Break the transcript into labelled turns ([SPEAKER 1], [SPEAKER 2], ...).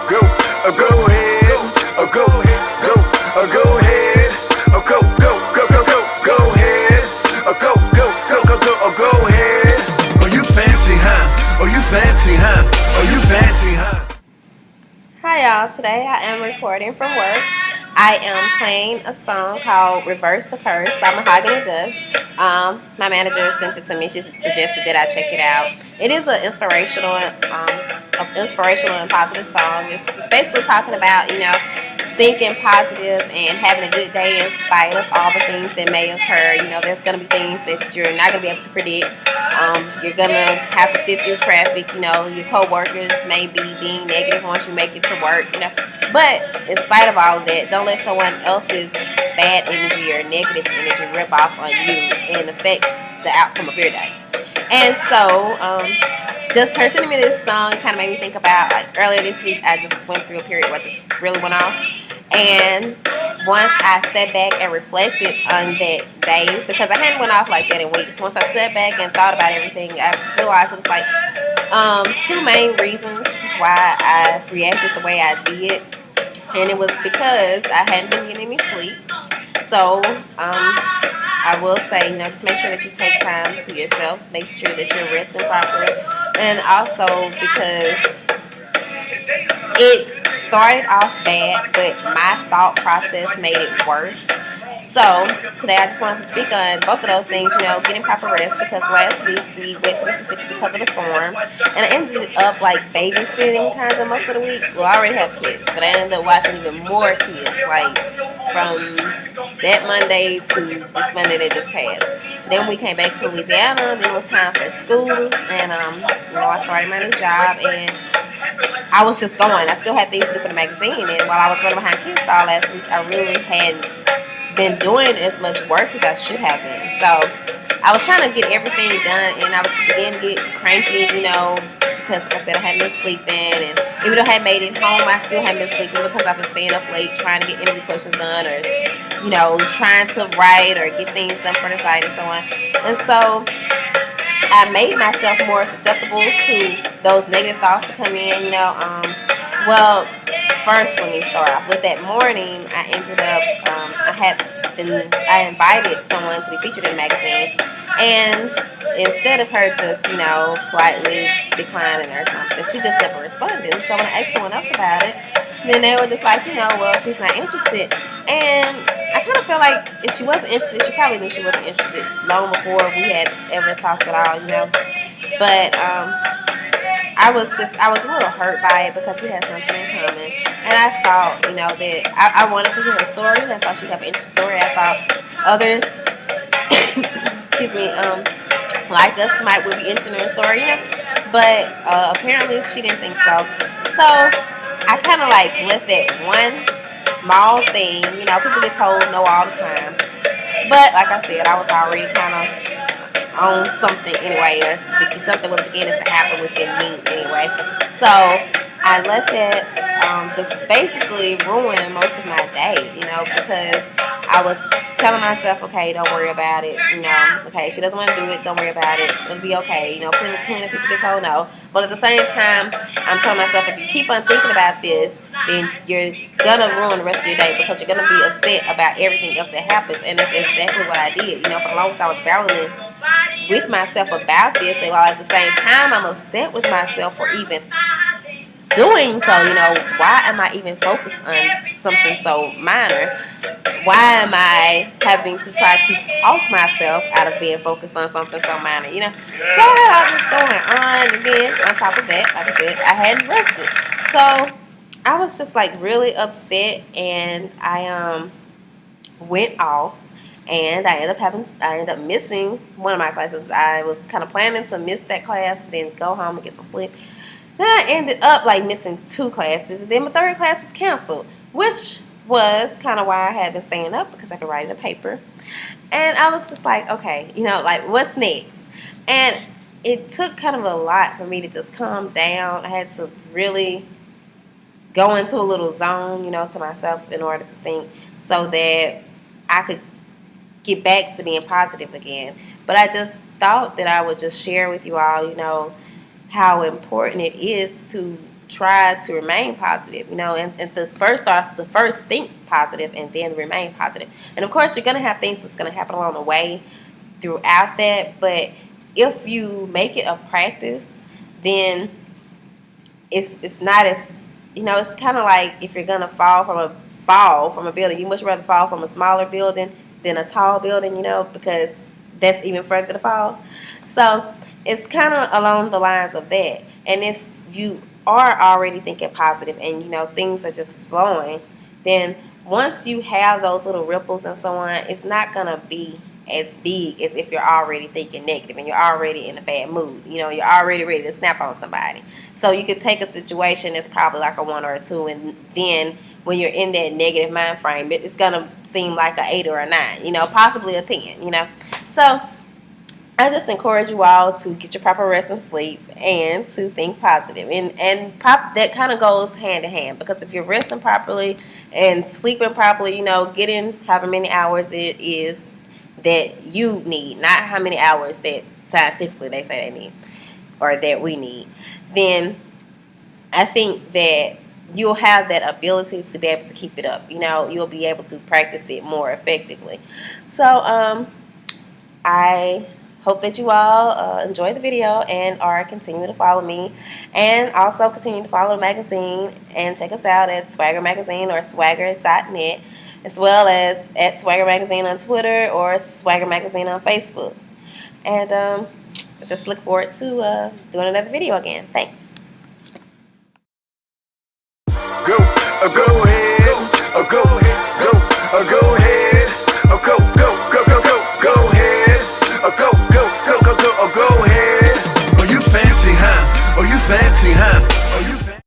[SPEAKER 1] go, go ahead, go ahead, go ahead, go, go, go, go, go, go ahead, go, go, go, go, go, go ahead. Oh, you fancy, huh? Oh, you fancy, huh? Oh, you fancy, huh?
[SPEAKER 2] Hi y'all, today I am recording from work. I am playing a song called Reverse the Curse by Mahogany Dust. My manager sent it to me. She suggested that I check it out. It is an inspirational and positive song. It's basically talking about, thinking positive and having a good day in spite of all the things that may occur. There's going to be things that you're not going to be able to predict. You're going to have to sit through traffic. Your coworkers may be being negative once you make it to work. But in spite of all of that, don't let someone else's bad energy or negative energy rip off on you and affect the outcome of your day. And so, just her sending me this song kind of made me think about, like, earlier this week I just went through a period where I just really went off. And once I sat back and reflected on that day, because I hadn't went off like that in weeks, once I sat back and thought about everything, I realized it was like two main reasons why I reacted the way I did. And it was because I hadn't been getting any sleep. So I will say, just make sure that you take time to yourself, make sure that you're resting properly, and also because it started off bad, but my thought process made it worse. So today I just wanted to speak on both of those things, getting proper rest, because last week we went to Mississippi because of the storm, and I ended up like babysitting kind of most of the week. Well, I already have kids, but I ended up watching even more kids, like from that Monday to this Monday that just passed. So then we came back to Louisiana, then it was time for school, and I started my new job, and I was just going. I still had things to do for the magazine, and while I was running behind kids all last week, I really hadn't been doing as much work as I should have been. So I was trying to get everything done, and I was beginning to get cranky, because like I said, I hadn't been sleeping, and even though I had made it home, I still hadn't been sleeping because I've been staying up late trying to get interview questions done, or trying to write or get things done for the site and so on. And so I made myself more susceptible to those negative thoughts to come in. Well, first, let me start off with that morning. I ended up I invited someone to be featured in the magazine, and instead of her just politely declining or something, she just never responded. And so when I asked someone else about it, then they were just like, well, she's not interested. And I kind of feel like if she wasn't interested, she probably knew she wasn't interested long before we had ever talked at all. But I was a little hurt by it because we had something in common, and I thought, that I wanted to hear her story, and I thought she'd have an interesting story. I thought others, excuse me, like us would be interested in her story, but apparently she didn't think so. So I kind of like let that one small thing, people get told no all the time, but like I said, I was already kind of on something anyway, or something was beginning to happen within me anyway. So I let that just basically ruin most of my day, because I was telling myself, okay, don't worry about it, okay, she doesn't want to do it, don't worry about it, it'll be okay, plenty of people get told no. But at the same time, I'm telling myself, if you keep on thinking about this, then you're gonna ruin the rest of your day, because you're gonna be upset about everything else that happens. And that's exactly what I did. For the longest I was battling with myself about this, and while at the same time I'm upset with myself for even doing so. Why am I even focused on something so minor? Why am I having to try to talk myself out of being focused on something so minor? So I was just going on, and then on top of that, like I said, I hadn't rested. So I was just like really upset, and I went off. And I ended up missing one of my classes. I was kind of planning to miss that class, then go home and get some sleep. Then I ended up like missing two classes, and then my third class was canceled, which was kind of why I had been staying up, because I could write in the paper. And I was just like, okay, like, what's next? And it took kind of a lot for me to just calm down. I had to really go into a little zone, to myself in order to think, so that I could get back to being positive again. But I just thought that I would just share with you all, how important it is to try to remain positive, and to first off, to first think positive and then remain positive. And of course, you're going to have things that's going to happen along the way throughout that, but if you make it a practice, then it's not as, it's kind of like if you're going to fall from a building, you much rather fall from a smaller building than a tall building, because that's even further to fall. So it's kind of along the lines of that. And if you are already thinking positive and things are just flowing, then once you have those little ripples and so on, it's not gonna be as big as if you're already thinking negative and you're already in a bad mood. You're already ready to snap on somebody. So you could take a situation that's probably like a 1 or a 2, and then when you're in that negative mind frame, it's gonna seem like a 8 or a 9, possibly a 10, So I just encourage you all to get your proper rest and sleep and to think positive. And that kind of goes hand in hand, because if you're resting properly and sleeping properly, getting however many hours it is that you need, not how many hours that scientifically they say they need or that we need, then I think that you'll have that ability to be able to keep it up. You'll be able to practice it more effectively. So I hope that you all enjoy the video and are continuing to follow me, and also continue to follow the magazine and check us out at Swagger Magazine or swagger.net, as well as at Swagger Magazine on Twitter or Swagger Magazine on Facebook. And I just look forward to doing another video again. Thanks.
[SPEAKER 1] Go ahead, go ahead, go ahead.